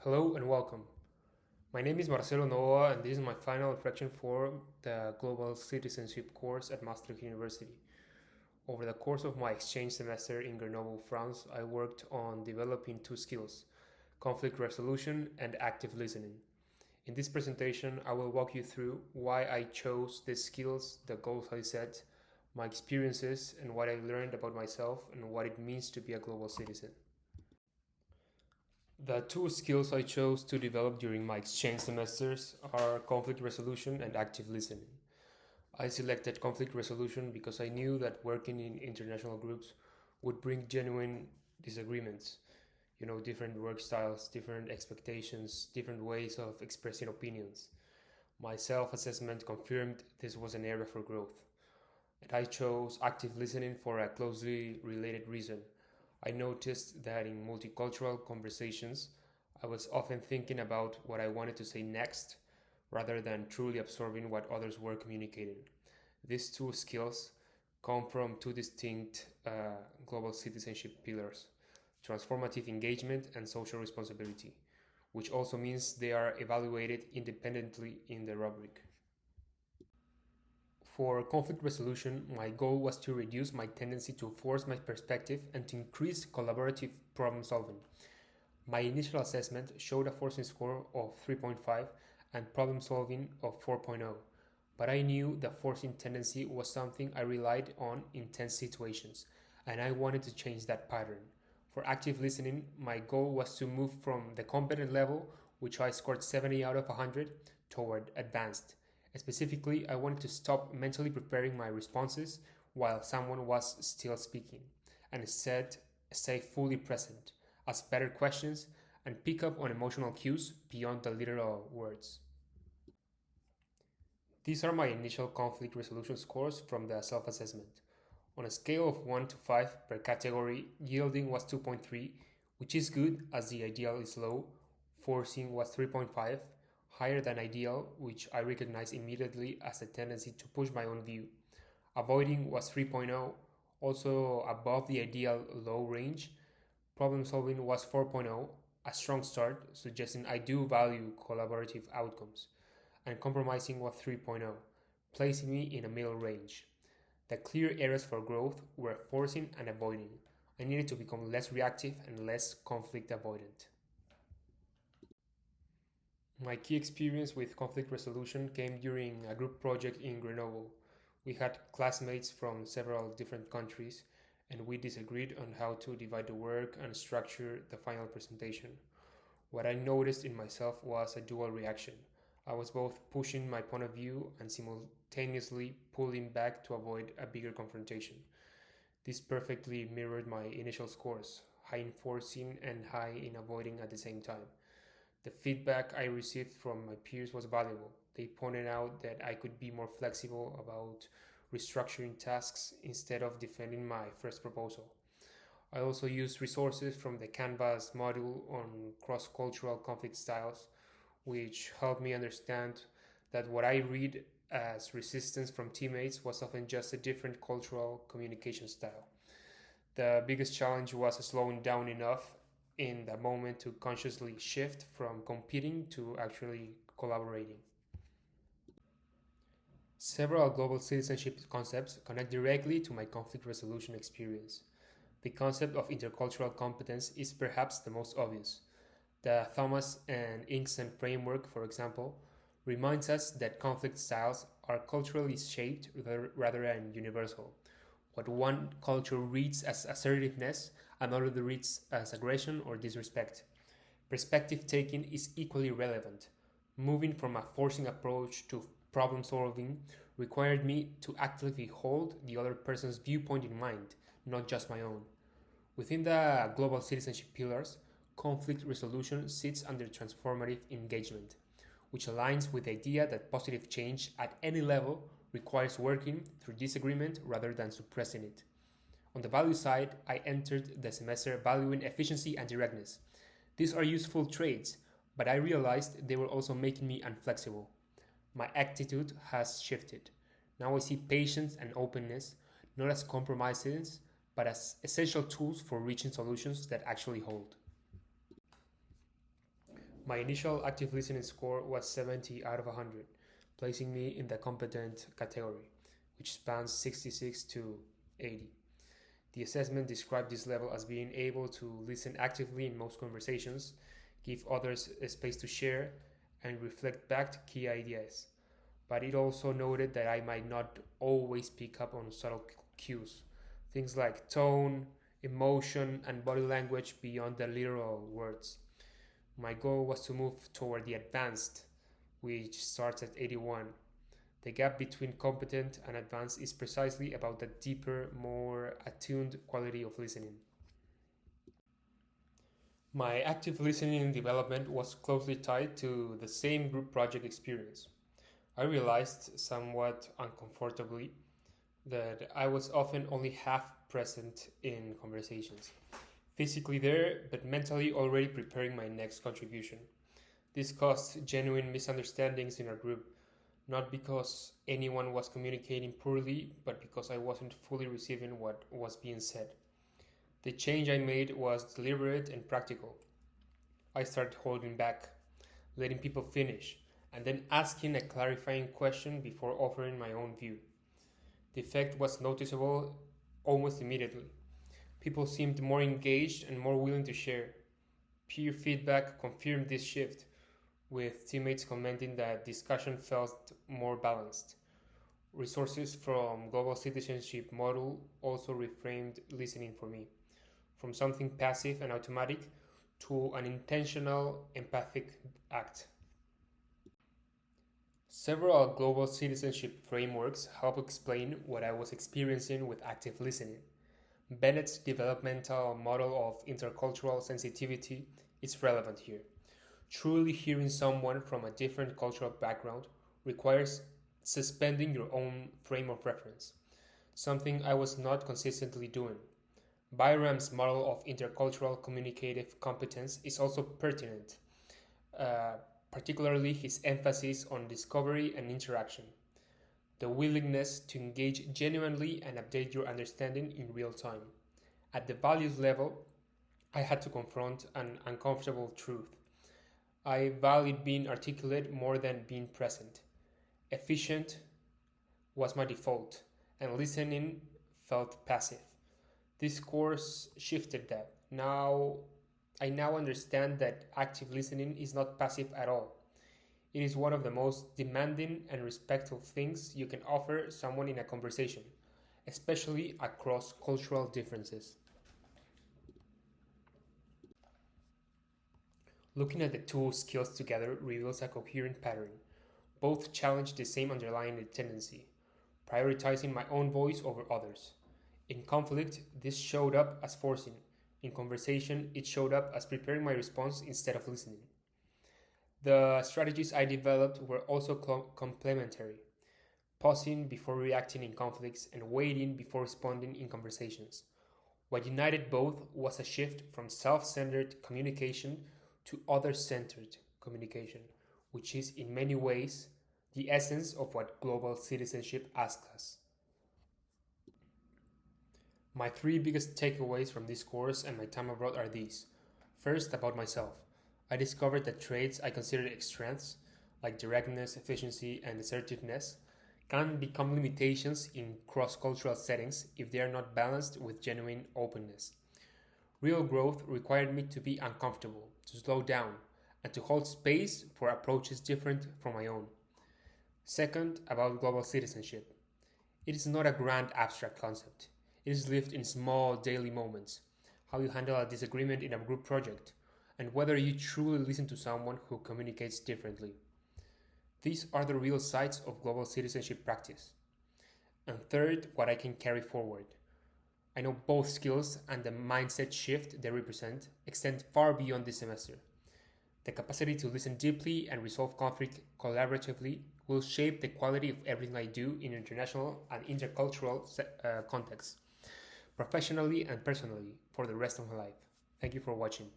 Hello and welcome. My name is Marcelo Novoa, and this is my final reflection for the Global Citizenship course at Maastricht University. Over the course of my exchange semester in Grenoble, France, I worked on developing two skills: conflict resolution and active listening. In this presentation, I will walk you through why I chose these skills, the goals I set, my experiences, and what I learned about myself and what it means to be a global citizen. The two skills I chose to develop during my exchange semesters are conflict resolution and active listening. I selected conflict resolution because I knew that working in international groups would bring genuine disagreements. Different work styles, different expectations, different ways of expressing opinions. My self assessment confirmed this was an area for growth. And I chose active listening for a closely related reason. I noticed that in multicultural conversations, I was often thinking about what I wanted to say next rather than truly absorbing what others were communicating. These two skills come from two distinct global citizenship pillars: transformative engagement and social responsibility, which also means they are evaluated independently in the rubric. For conflict resolution, my goal was to reduce my tendency to force my perspective and to increase collaborative problem solving. My initial assessment showed a forcing score of 3.5 and problem solving of 4.0, but I knew the forcing tendency was something I relied on in tense situations, and I wanted to change that pattern. For active listening, my goal was to move from the competent level, which I scored 70 out of 100, toward advanced. Specifically, I wanted to stop mentally preparing my responses while someone was still speaking, and instead stay fully present, ask better questions, and pick up on emotional cues beyond the literal words. These are my initial conflict resolution scores from the self assessment. On a scale of 1 to 5 per category, yielding was 2.3, which is good as the ideal is low. Forcing was 3.5, higher than ideal, which I recognize immediately as a tendency to push my own view. Avoiding was 3.0, also above the ideal low range. Problem solving was 4.0, a strong start, suggesting I do value collaborative outcomes. And compromising was 3.0, placing me in a middle range. The clear areas for growth were forcing and avoiding. I needed to become less reactive and less conflict avoidant. My key experience with conflict resolution came during a group project in Grenoble. We had classmates from several different countries, and we disagreed on how to divide the work and structure the final presentation. What I noticed in myself was a dual reaction. I was both pushing my point of view and simultaneously pulling back to avoid a bigger confrontation. This perfectly mirrored my initial scores, high in forcing and high in avoiding at the same time. The feedback I received from my peers was valuable. They pointed out that I could be more flexible about restructuring tasks instead of defending my first proposal. I also used resources from the Canvas module on cross cultural conflict styles, which helped me understand that what I read as resistance from teammates was often just a different cultural communication style. The biggest challenge was slowing down enough in the moment to consciously shift from competing to actually collaborating. Several global citizenship concepts connect directly to my conflict resolution experience. The concept of intercultural competence is perhaps the most obvious. The Thomas and Inkson framework, for example, reminds us that conflict styles are culturally shaped rather than universal. What one culture reads as assertiveness, another reads as aggression or disrespect. Perspective taking is equally relevant. Moving from a forcing approach to problem solving required me to actively hold the other person's viewpoint in mind, not just my own. Within the global citizenship pillars, conflict resolution sits under transformative engagement, which aligns with the idea that positive change at any level requires working through disagreement rather than suppressing it. On the value side, I entered the semester valuing efficiency and directness. These are useful traits, but I realized they were also making me inflexible. My attitude has shifted. Now I see patience and openness not as compromises, but as essential tools for reaching solutions that actually hold. My initial active listening score was 70 out of 100, placing me in the competent category, which spans 66 to 80. The assessment described this level as being able to listen actively in most conversations, give others a space to share, and reflect back key ideas. But it also noted that I might not always pick up on subtle cues, things like tone, emotion, and body language beyond the literal words. My goal was to move toward the advanced, which starts at 81. The gap between competent and advanced is precisely about the deeper, more attuned quality of listening. My active listening development was closely tied to the same group project experience. I realized, somewhat uncomfortably, that I was often only half present in conversations, physically there, but mentally already preparing my next contribution. This caused genuine misunderstandings in our group, not because anyone was communicating poorly, but because I wasn't fully receiving what was being said. The change I made was deliberate and practical. I started holding back, letting people finish, and then asking a clarifying question before offering my own view. The effect was noticeable almost immediately. People seemed more engaged and more willing to share. Peer feedback confirmed this shift, with teammates commenting that discussion felt more balanced. Resources from Global Citizenship Model also reframed listening for me, from something passive and automatic to an intentional, empathic act. Several global citizenship frameworks help explain what I was experiencing with active listening. Bennett's developmental model of intercultural sensitivity is relevant here. Truly hearing someone from a different cultural background requires suspending your own frame of reference, something I was not consistently doing. Byram's model of intercultural communicative competence is also pertinent, uh, particularly his emphasis on discovery and interaction, the willingness to engage genuinely and update your understanding in real time. At the values level, I had to confront an uncomfortable truth. I valued being articulate more than being present. Efficient was my default, and listening felt passive. This course shifted that. I now understand that active listening is not passive at all. It is one of the most demanding and respectful things you can offer someone in a conversation, especially across cultural differences. Looking at the two skills together reveals a coherent pattern. Both challenge the same underlying tendency, prioritizing my own voice over others. In conflict, this showed up as forcing. In conversation, it showed up as preparing my response instead of listening. The strategies I developed were also complementary, pausing before reacting in conflicts and waiting before responding in conversations. What united both was a shift from self centered communication to other centered communication, which is in many ways the essence of what global citizenship asks us. My three biggest takeaways from this course and my time abroad are these. First, about myself. I discovered that traits I considered strengths, like directness, efficiency, and assertiveness, can become limitations in cross cultural settings if they are not balanced with genuine openness. Real growth required me to be uncomfortable, to slow down, and to hold space for approaches different from my own. Second, about global citizenship. It is not a grand abstract concept. It is lived in small daily moments. How you handle a disagreement in a group project, and whether you truly listen to someone who communicates differently. These are the real sides of global citizenship practice. And third, what I can carry forward. I know both skills and the mindset shift they represent extend far beyond this semester. The capacity to listen deeply and resolve conflict collaboratively will shape the quality of everything I do in international and intercultural contexts, professionally and personally, for the rest of my life. Thank you for watching.